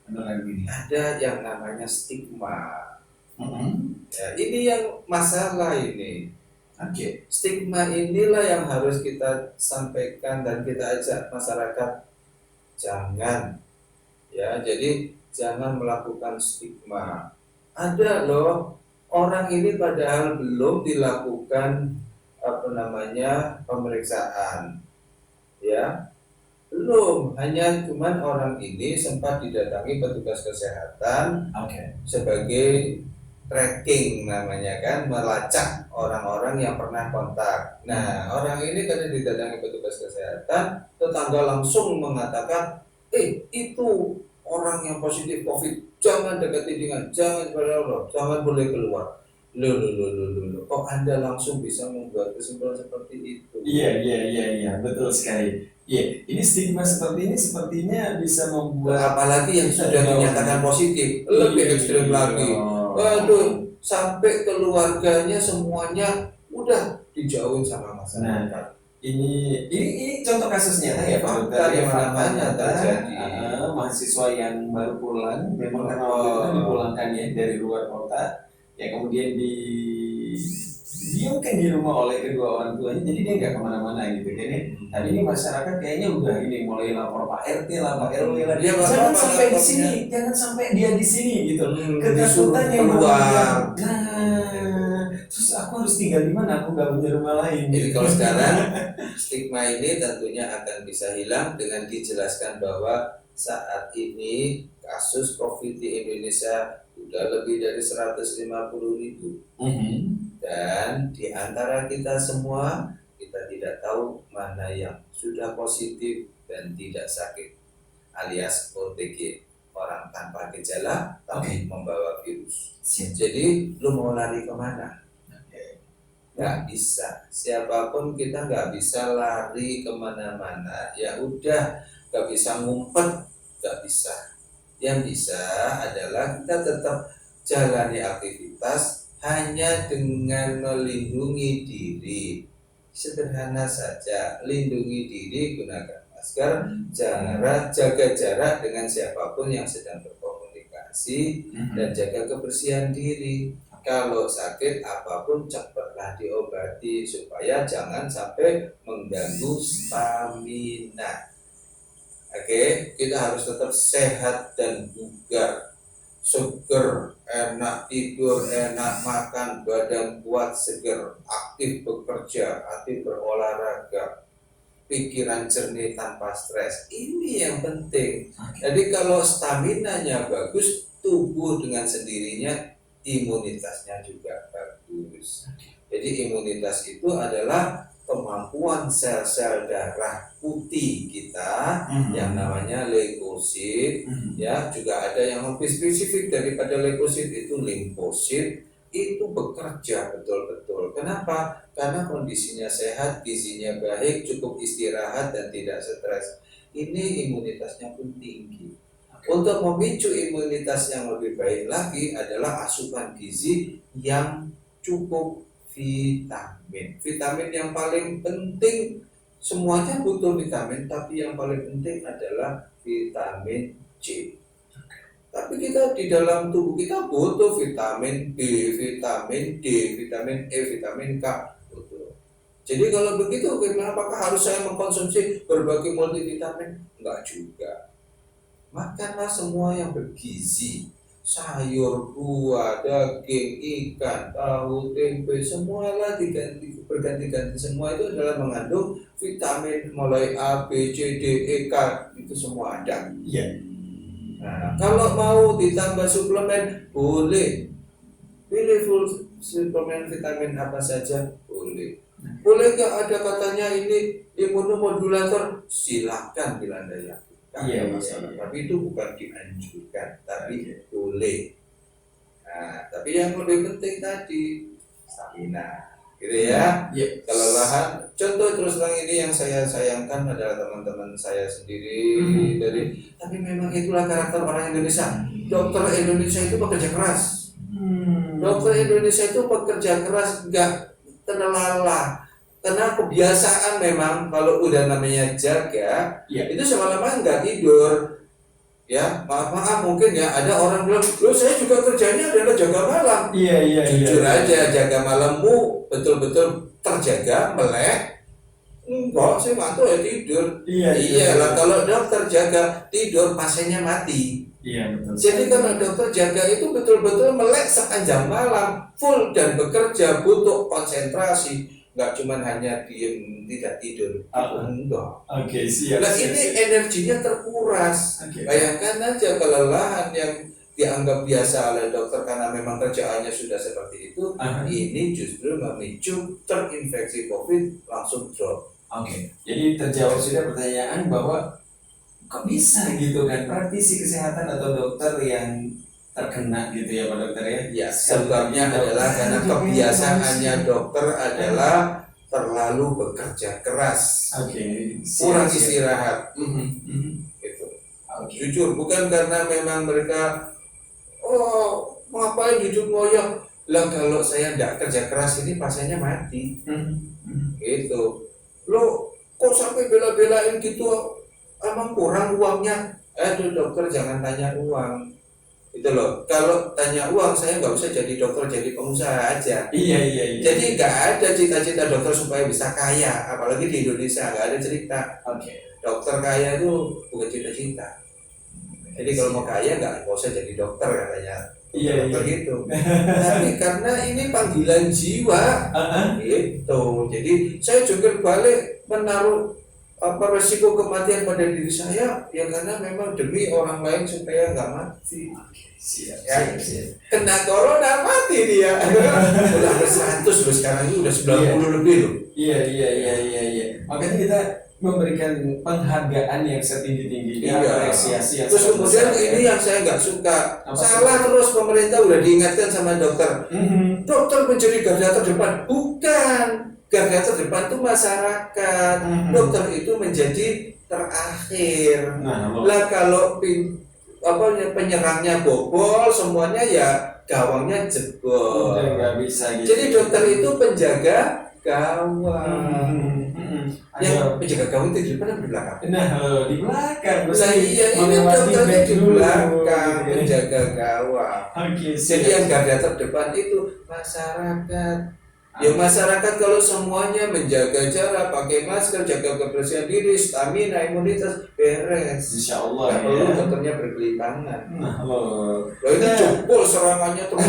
penularan ini? Ada yang namanya stigma. Ya, ini yang masalah ini. Stigma inilah yang harus kita sampaikan dan kita ajak masyarakat jangan. Ya, jadi jangan melakukan stigma. Ada loh orang ini padahal belum dilakukan pemeriksaan, ya belum, hanya cuman orang ini sempat didatangi petugas kesehatan sebagai tracking namanya kan, melacak orang-orang yang pernah kontak. Nah orang ini karena didatangi petugas kesehatan, tetangga langsung mengatakan, itu orang yang positif COVID, jangan dekati dengan, jangan boleh keluar. Loh, kok Anda langsung bisa membuat kesimpulan seperti itu? Iya, betul sekali. Iya, ini stigma seperti ini sepertinya bisa membuat, apalagi yang sudah dinyatakan positif, lebih ekstrem lagi. Waduh, sampai keluarganya semuanya udah dijauhin sama masyarakat. Nah, ini contoh kasus nyata ya Pak Dokter, yang mana terjadi. Mahasiswa yang baru pulang, memang karena waktu itu dipulangkan ya dari luar kota, ya kemudian didiamkan di rumah oleh kedua orang tuanya, jadi dia nggak kemana-mana gitu. Jadi tadi ini masyarakat kayaknya udah ini mulai lapor Pak RT lah, Pak RW lah, jangan sampai di sini, jangan sampai dia di sini gitu. Ketakutan yang keluar. Nah, terus aku harus tinggal di mana? Aku nggak punya rumah lain. Jadi kalau sekarang stigma ini tentunya akan bisa hilang dengan dijelaskan bahwa saat ini kasus COVID di Indonesia sudah lebih dari 150.000, dan di antara kita semua kita tidak tahu mana yang sudah positif dan tidak sakit, alias OTG, orang tanpa gejala tapi membawa virus. Jadi lu mau lari kemana? Nggak bisa, siapapun kita nggak bisa lari kemana-mana. Ya udah, nggak bisa ngumpet, nggak bisa. Yang bisa adalah kita tetap jalani aktivitas hanya dengan melindungi diri. Sederhana saja, lindungi diri, gunakan masker, jaga jarak dengan siapapun yang sedang berkomunikasi, dan jaga kebersihan diri. Kalau sakit apapun cepatlah diobati supaya jangan sampai mengganggu stamina. Kita harus tetap sehat dan bugar, seger, enak tidur, enak makan, badan kuat, seger, aktif bekerja, aktif berolahraga, pikiran jernih tanpa stres. Ini yang penting. Jadi kalau staminanya bagus, tubuh dengan sendirinya imunitasnya juga bagus. Jadi imunitas itu adalah kemampuan sel-sel darah putih kita yang namanya leukosit, ya juga ada yang lebih spesifik daripada leukosit, itu limfosit, itu bekerja betul-betul. Kenapa? Karena kondisinya sehat, gizinya baik, cukup istirahat dan tidak stres. Ini imunitasnya pun tinggi. Untuk memicu imunitas yang lebih baik lagi adalah asupan gizi yang cukup vitamin. Vitamin yang paling penting, semuanya butuh vitamin, tapi yang paling penting adalah vitamin C. Tapi kita di dalam tubuh kita butuh vitamin B, vitamin D, vitamin E, vitamin K, butuh. Jadi kalau begitu, apakah harus saya mengkonsumsi berbagai multivitamin? Enggak juga. Makanlah semua yang bergizi, sayur, buah, daging, ikan, tahu, tempe, semualah berganti-ganti. Semua itu adalah mengandung vitamin mulai A, B, C, D, E, K, itu semua ada. Iya. Nah, kalau mau ditambah suplemen boleh, pilih full suplemen vitamin apa saja boleh. Boleh nggak ada katanya ini imunomodulator, silakan bila Anda yakin. Iya, masalah. Tapi itu bukan dianjurkan, tapi boleh. Nah, tapi yang lebih penting tadi stamina, gitu ya. Iya. Kelelahan. Contoh terus terang ini yang saya sayangkan adalah teman-teman saya sendiri tapi memang itulah karakter orang Indonesia. Dokter Indonesia itu pekerja keras. Dokter Indonesia itu pekerja keras, nggak terlala. Karena kebiasaan memang kalau udah namanya jaga, itu semalam nggak tidur. Ya, maaf mungkin ya ada orang bilang, loh saya juga kerjanya adalah jaga malam. Iya. Jujur aja, jaga malammu betul-betul terjaga, melek. Enggak, saya ngantuk ya tidur. Iya lah, kalau dokter jaga tidur, pasiennya mati. Iya, betul. Jadi kalau dokter jaga itu betul-betul melek sepanjang malam, full dan bekerja, butuh konsentrasi. Nggak cuma hanya diem tidak tidur, enggak. Oke, siap. Nah ini energinya terkuras. Bayangkan aja kelelahan yang dianggap biasa oleh dokter karena memang kerjaannya sudah seperti itu, ini justru memicu terinfeksi COVID langsung drop. Oke, jadi terjawab sudah pertanyaan bahwa kok bisa gitu kan praktisi kesehatan atau dokter yang terkena gitu ya Pak Dokter ya? Ya, sebabnya adalah karena kebiasaannya dokter adalah terlalu bekerja keras, kurang istirahat. Gitu. Jujur, bukan karena memang mereka ngapain hidup ngoyong. Lah kalau saya tidak kerja keras ini pasiennya mati. Gitu. Lo kok sampai bela-belain gitu? Emang kurang uangnya? Aduh dokter jangan tanya uang. Itu loh, kalau tanya uang saya nggak usah jadi dokter, jadi pengusaha aja. Iya. Jadi nggak ada cita-cita dokter supaya bisa kaya, apalagi di Indonesia nggak ada cerita. Dokter kaya itu bukan cita-cita. Jadi kalau mau kaya nggak usah jadi dokter katanya. Dokter gitu. Tapi karena ini panggilan jiwa, gitu. Jadi saya jungkir balik menaruh resiko kematian pada diri saya ya karena memang demi orang lain supaya nggak mati. Siap. Kena corona mati dia. Udah 100 loh sekarang ini udah 90 lebih loh. Iya. Makanya kita memberikan penghargaan yang setinggi-tingginya, apresiasi yang terus kemudian ini yang saya nggak suka. Salah terus pemerintah udah diingatkan sama dokter. Dokter menjadi garda terdepan. Bukan. Garda terdepan itu masyarakat. Dokter itu menjadi terakhir. Lah kalau penyerangnya bobol semuanya ya gawangnya jebol. Jadi dokter itu penjaga gawang. Yang penjaga gawang itu di depan atau di belakang? Di belakang. Iya, ini dokternya di belakang penjaga gawang. Jadi yang garda terdepan itu masyarakat. Ya masyarakat kalau semuanya menjaga jarak, pakai masker, jaga kebersihan diri, stamina, imunitas, beres. Insya Allah. Perlu dokternya berkelimpangan. Loh itu jempol serangannya terus.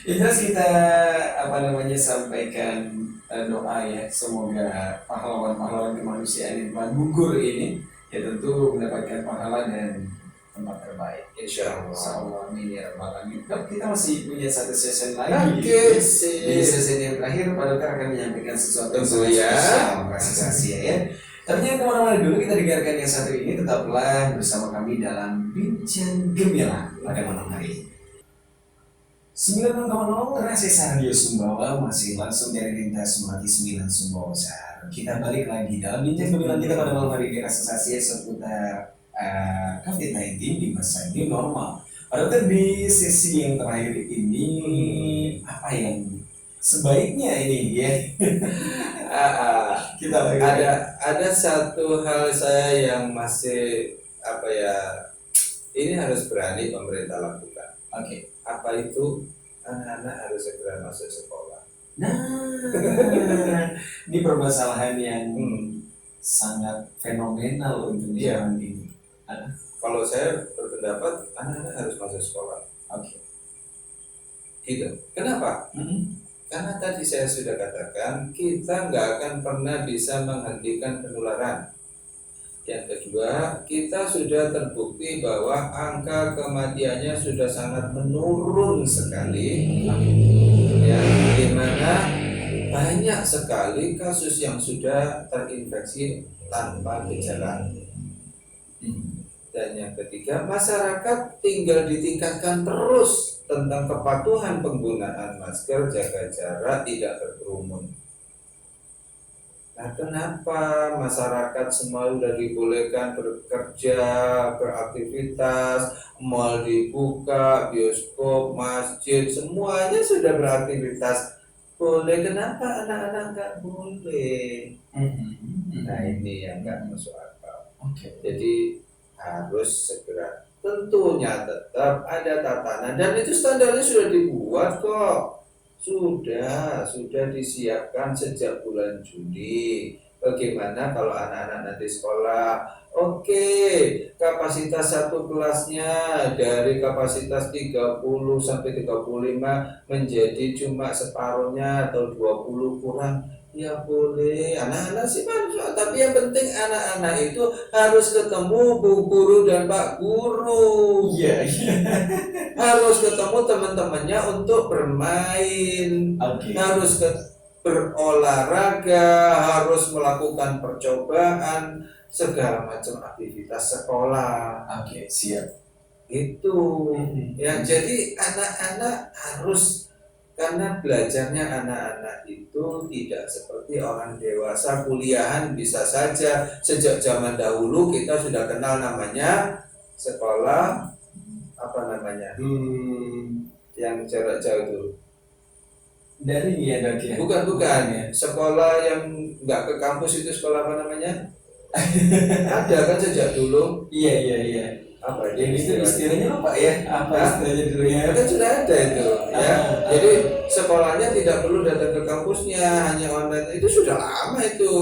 Terus kita sampaikan doa ya, semoga pahlawan-pahlawan kemanusiaan yang telah gugur ini ya tentu mendapatkan pahala dan tempat terbaik. Insya Allah. Amin ya rabbal alamin. Kita masih punya satu sesi lagi. Di sesi yang terakhir Pak Dokter akan menyampaikan sesuatu yang spesial ya. Tapi yang kemana-mana dulu, kita dengarkan yang satu ini. Tetaplah bersama kami dalam Bincang Gemilang pada malam hari ini. 96,0 Rasesa Radio Sumbawa masih langsung dari lintas Melati 9 Sumbawa Besar. Kita balik lagi dalam Bincang Gemilang kita pada malam hari ini, asosiasi seputar COVID-19 di masa new normal. Padahal di sesi yang terakhir ini apa yang sebaiknya ini ya? Kita ada satu hal saya yang masih ini harus berani pemerintah lakukan. Apa itu? Anak-anak harus segera masuk sekolah. Ini permasalahan yang sangat fenomenal untuk zaman ini. kalau saya berpendapat anak-anak harus masuk sekolah. Oke. Gitu. Kenapa? Karena tadi saya sudah katakan kita nggak akan pernah bisa menghentikan penularan. Yang kedua, kita sudah terbukti bahwa angka kematiannya sudah sangat menurun sekali, ya, di mana banyak sekali kasus yang sudah terinfeksi tanpa gejala. Dan yang ketiga, masyarakat tinggal ditingkatkan terus tentang kepatuhan penggunaan masker, jaga jarak, tidak berkerumun. Nah, kenapa masyarakat semua sudah dibolehkan bekerja, beraktivitas, mal dibuka, bioskop, masjid, semuanya sudah beraktivitas. Boleh, kenapa anak-anak nggak boleh? Nah, ini yang nggak masuk akal. Jadi harus segera. Tentunya tetap ada tatanan dan itu standarnya sudah dibuat kok. Sudah disiapkan sejak bulan Juni. Bagaimana kalau anak-anak nanti sekolah? Oke, kapasitas satu kelasnya dari kapasitas 30 sampai 35 menjadi cuma separuhnya atau 20 kurang. Ya boleh, anak-anak sih manusia, tapi yang penting anak-anak itu harus ketemu Bu Guru dan Pak Guru. Iya. Harus ketemu teman-temannya untuk bermain, harus berolahraga, harus melakukan percobaan, segala macam aktivitas sekolah. Siap. Itu ya, jadi anak-anak harus, karena belajarnya anak-anak itu tidak seperti orang dewasa. Kuliahan bisa saja, sejak zaman dahulu kita sudah kenal namanya sekolah apa namanya, yang jarak jauh itu dari ya. Bukan ya. Sekolah yang nggak ke kampus itu sekolah apa namanya? Ada kan sejak dulu. Iya. Apa itu istilahnya apa ya? Istilahnya dulu ya? Kan sudah ada itu ya. Jadi sekolahnya tidak perlu datang ke kampusnya, hanya online. Itu sudah lama itu.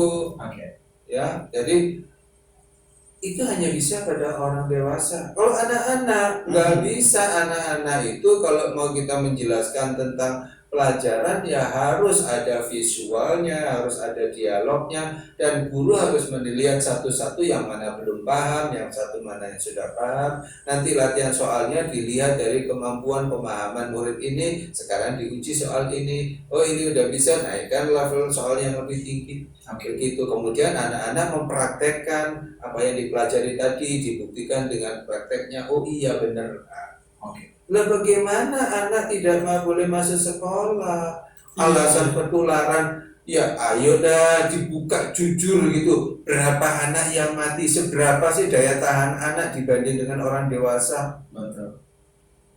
Ya, jadi itu hanya bisa pada orang dewasa. Kalau anak-anak nggak bisa. Anak-anak itu kalau mau kita menjelaskan tentang pelajaran ya harus ada visualnya, harus ada dialognya, dan guru harus melihat satu-satu yang mana belum paham, yang satu mana yang sudah paham. Nanti latihan soalnya dilihat dari kemampuan pemahaman murid ini. Sekarang diuji soal ini, oh ini udah bisa, naikkan level soal yang lebih tinggi. Begitu. Kemudian anak-anak mempraktekkan apa yang dipelajari tadi, dibuktikan dengan prakteknya. Oh iya benar. Lah bagaimana anak tidak boleh masuk sekolah? Alasan penularan, ya ayo dah dibuka jujur gitu. Berapa anak yang mati, seberapa sih daya tahan anak dibanding dengan orang dewasa? Betul.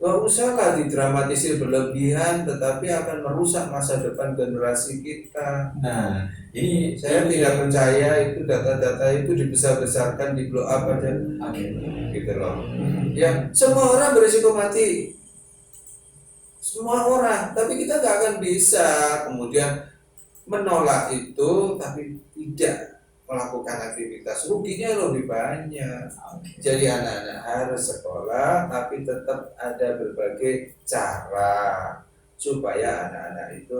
Gak usahlah didramatisir berlebihan, tetapi akan merusak masa depan generasi kita. Nah, ini saya tidak percaya itu data-data itu dibesar-besarkan, di blow up aja. Gitu loh. Ya, semua orang berisiko mati. Semua orang, tapi kita nggak akan bisa kemudian menolak itu, tapi tidak melakukan aktivitas. Ruginya lebih banyak. Jadi anak-anak harus sekolah, tapi tetap ada berbagai cara supaya anak-anak itu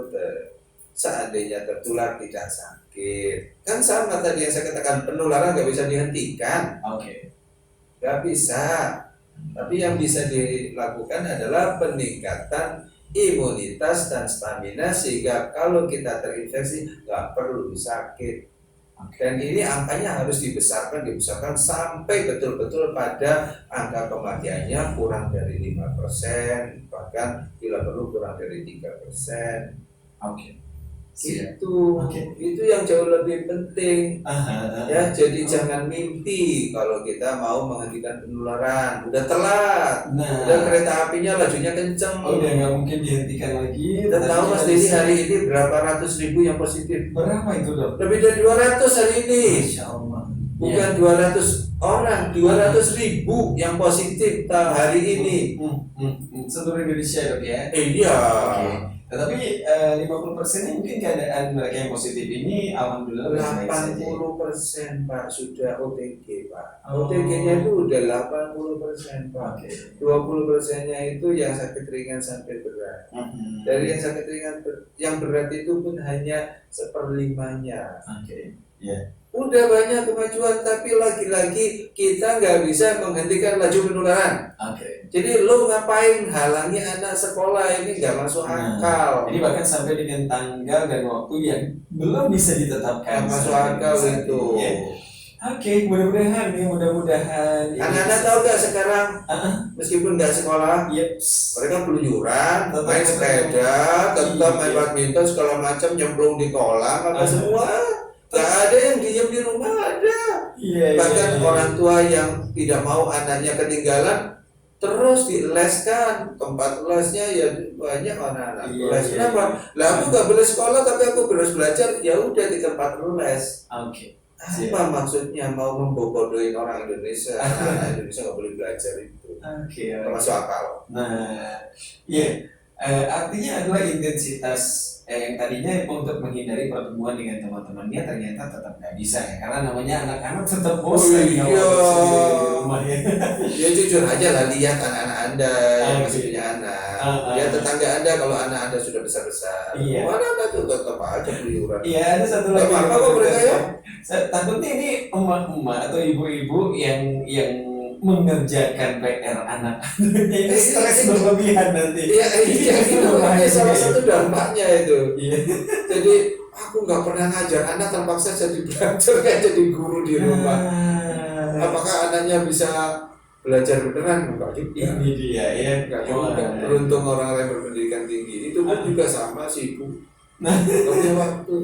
seandainya tertular tidak sakit. Kan sama tadi yang saya katakan, penularan nggak bisa dihentikan. Nggak bisa. Tapi yang bisa dilakukan adalah peningkatan imunitas dan stamina, sehingga kalau kita terinfeksi nggak perlu sakit. Dan ini angkanya harus dibesarkan sampai betul-betul pada angka kematiannya kurang dari 5%, bahkan bila perlu kurang dari 3%. Itu yang jauh lebih penting. Ya, jadi jangan mimpi kalau kita mau menghentikan penularan. Udah telat. Udah kereta apinya lajunya kenceng. Udah nggak mungkin dihentikan lagi. Dan tahu Mas Dedi hari ini berapa ratus ribu yang positif? Berapa itu dok? Lebih dari 200 hari ini. Masya Allah. Bukan 200 orang, 200 ribu yang positif hari ini. Seluruh Indonesia dok ya? Iya. Tetapi 50% mungkin keadaan mereka yang positif ini alhamdulillah baik-baik saja. 80% Pak sudah OTG Pak. Oh. OTG-nya itu udah 80% Pak. Oke. 20%-nya itu yang sakit ringan sampai berat. Dari yang sakit ringan yang berat itu pun hanya 1/5-nya. Oke. Ya. Udah banyak kemajuan, tapi lagi-lagi kita nggak bisa menghentikan laju penularan. Oke. Jadi lo ngapain halangi anak sekolah ini nggak masuk akal. Ini bahkan sampai dengan tanggal dan waktu yang belum bisa ditetapkan. Nggak masuk akal itu. Ya. Oke, mudah-mudahan. Anak-anak tahu nggak sekarang, meskipun nggak sekolah, mereka keluyuran, main sepeda, tetap main badminton, segala macam, nyemplung di kolam, apa semua. Gak ada yang diam di rumah, ada. Bahkan orang tua yang tidak mau anaknya ketinggalan terus dileskan. Tempat lesnya ya banyak anak-anak les. Kenapa? Lah aku gak boleh sekolah tapi aku harus belajar. Ya udah di tempat les. Oke. Apa maksudnya mau membodohin orang Indonesia? Anak Indonesia gak boleh belajar itu. Oke. Masuk akal. Nah, artinya adalah intensitas yang tadinya untuk menghindari pertemuan dengan teman-temannya ternyata tetap nggak bisa ya, karena namanya anak-anak tetap bosan di rumah ya. Ya jujur aja lah, lihat anak-anak Anda yang masih punya anak, lihat tetangga Anda kalau anak Anda sudah besar-besar, anak-anak itu tetap aja keluyuran. Iya, ada satu lagi. Apa mereka ya? Takutnya ini emak-emak atau ibu-ibu yang mengerjakan PR anak-anaknya itu stres berlebihan nanti. Iya, itu salah satu dampaknya itu. Jadi aku nggak pernah ngajar anak, terpaksa jadi belajar kayak jadi guru di rumah. Apakah anaknya bisa belajar beneran? Enggak juga. Ini dia ya. Enggak juga. Beruntung orang yang berpendidikan tinggi itu pun juga sama sibuk. Punya waktu.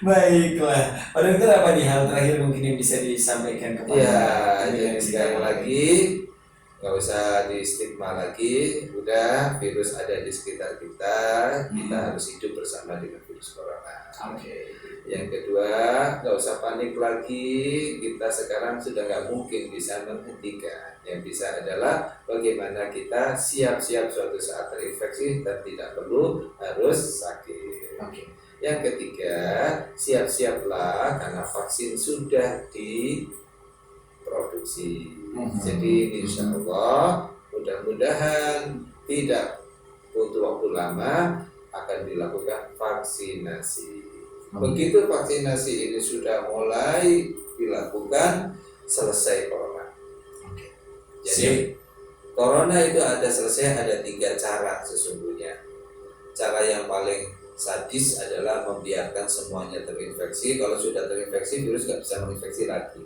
Baiklah, Pak Dokter, apa nih hal terakhir mungkin yang bisa disampaikan kepada yang sekali lagi nggak usah di stigma lagi, udah virus ada di sekitar kita, kita harus hidup bersama dengan virus corona. Oke. Yang kedua, nggak usah panik lagi, kita sekarang sudah nggak mungkin bisa menghentikan. Yang bisa adalah bagaimana kita siap-siap suatu saat terinfeksi dan tidak perlu harus sakit. Oke. Yang ketiga, siap-siaplah karena vaksin sudah diproduksi. Jadi insya Allah mudah-mudahan tidak butuh waktu lama akan dilakukan vaksinasi. Begitu vaksinasi ini sudah mulai dilakukan, selesai corona. Jadi corona itu ada selesai, ada 3 cara sesungguhnya. Cara yang paling sadis adalah membiarkan semuanya terinfeksi. Kalau sudah terinfeksi, virus nggak bisa menginfeksi lagi.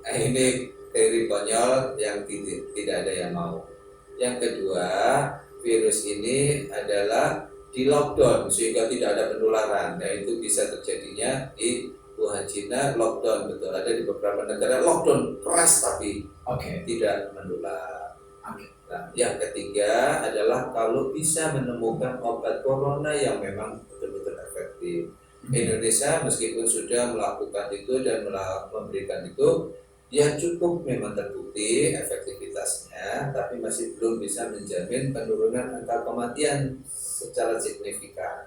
Nah, ini teori konyol yang tidak ada yang mau. Yang kedua, virus ini adalah di lockdown sehingga tidak ada penularan. Nah, itu bisa terjadinya di Wuhan, Cina, lockdown betul. Ada di beberapa negara lockdown keras tapi tidak menular. Nah, yang ketiga adalah kalau bisa menemukan obat corona yang memang betul-betul efektif. Indonesia meskipun sudah melakukan itu dan memberikan itu, ya cukup memang terbukti efektivitasnya, tapi masih belum bisa menjamin penurunan angka kematian secara signifikan.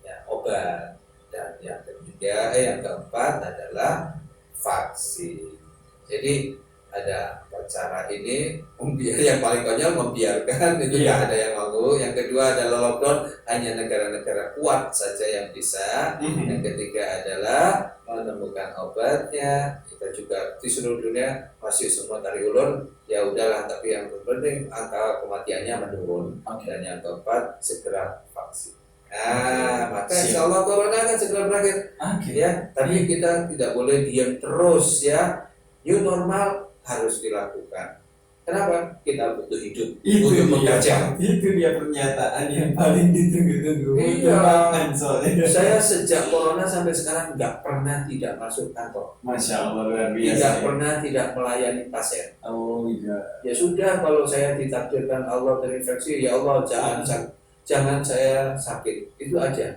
Ya, obat. Dan yang ketiga, yang keempat adalah vaksin. Jadi ada cara ini yang paling konyol membiarkan itu tidak ada yang mau. Yang kedua adalah lockdown, hanya negara-negara kuat saja yang bisa. Yang ketiga adalah menemukan obatnya. Kita juga di seluruh dunia masih semua tarik ulur, ya udahlah, tapi yang terpenting angka kematiannya menurun. Dan yang keempat segera vaksin. Maka insya Allah corona akan segera berakhir. Ya, tapi kita tidak boleh diam terus ya. New normal harus dilakukan. Kenapa? Kita butuh hidup, butuh bekerja. Itu dia pernyataan yang paling ditunggu-tunggu. Saya sejak corona sampai sekarang nggak pernah tidak masuk kantor. Masya Allah, luar biasa. Tidak pernah tidak melayani pasien. Ya sudah, kalau saya ditakdirkan Allah terinfeksi, ya Allah jangan saya sakit, itu aja.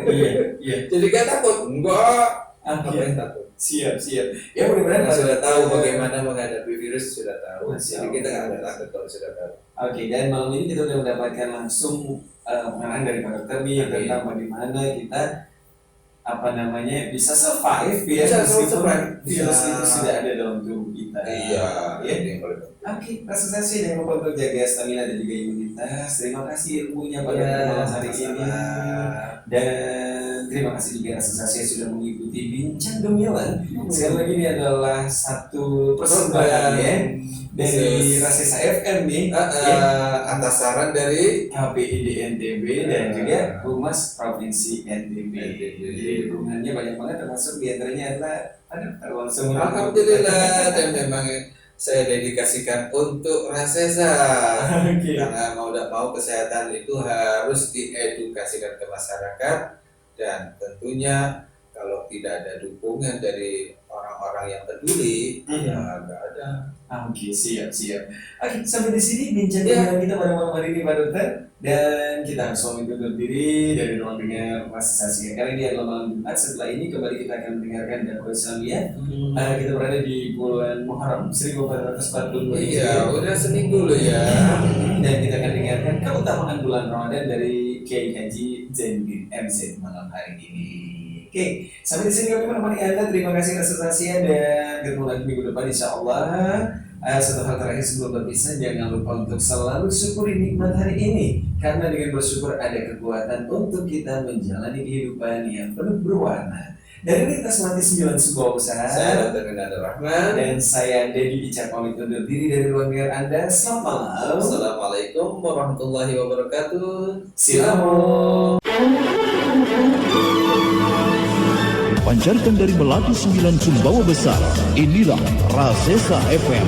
Iya. Jadi kan takut? Enggak. Ngapain takut? Siap. Ya mudah-mudahan Sudah tahu bagaimana menghadapi virus, sudah tahu. Masya Jadi kita Allah. nggak ada takut kalau sudah tahu. Oke, dan malam ini kita sudah mendapatkan langsung pengarahan dari Pak Dokter nih tentang bagaimana kita bisa survive ya, Bisa meskipun survive. virus Bisa. itu sudah ada dalam tubuh kita. Iya, Ya. itu yang paling penting. Oke, presentasi dengan lupa untuk jaga stamina dan juga imunitas. Terima kasih ilmunya pada Ya, malam hari ini. sama-sama. Dan terima kasih juga asosiasi yang sudah mengikuti Bincang Gemilang. Sekali lagi ini adalah satu persembahan ya dari Rasesa FM nih, Atas saran dari KPID NTB dan juga Humas Provinsi NTB. Jadi dukungannya banyak banget, termasuk diantaranya adalah ada langsung. Alhamdulillah, dan memang saya dedikasikan untuk Rasesa. Oke. Karena mau tidak mau kesehatan itu harus diedukasikan ke masyarakat, dan tentunya kalau tidak ada dukungan dari orang-orang yang peduli, ya nggak ada. Oke, siap. Oke, sampai di sini bincang dengan kita pada malam hari ini Pak Dokter, dan kita harus pamit undur diri dari ruang dengar Rasesa. Kali ini adalah malam Jumat. Setelah ini kembali kita akan mendengarkan dakwah Islamiyah. Kita berada di bulan Muharram 1442. Iya, udah seminggu loh ya. Dan kita akan dengarkan keutamaan bulan Ramadan dari Kiai Haji Zainuddin MZ malam hari ini. Oke, sampai di sini kami menemani Anda. Terima kasih atas perhatian dan ketemu lagi minggu depan insya Allah. Satu hal terakhir sebelum berpisah, jangan lupa untuk selalu syukuri nikmat hari ini, karena dengan bersyukur ada kekuatan untuk kita menjalani kehidupan yang penuh berwarna. Dari Lintas Mati 9 sebuah usaha, Saya Dr. Rinaldo Rahman. dan saya Dedi Icak pamit undur diri dari ruang dengar Anda. Selamat malam. Assalamualaikum warahmatullahi wabarakatuh. Silamu. Pancarkan dari Melati 9 Sumbawa Besar. Inilah Rasesa FM.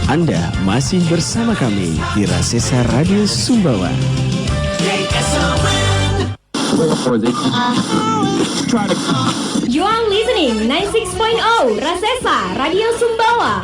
Anda masih bersama kami di Rasesa Radio Sumbawa. You are listening 96.0 Rasesa Radio Sumbawa.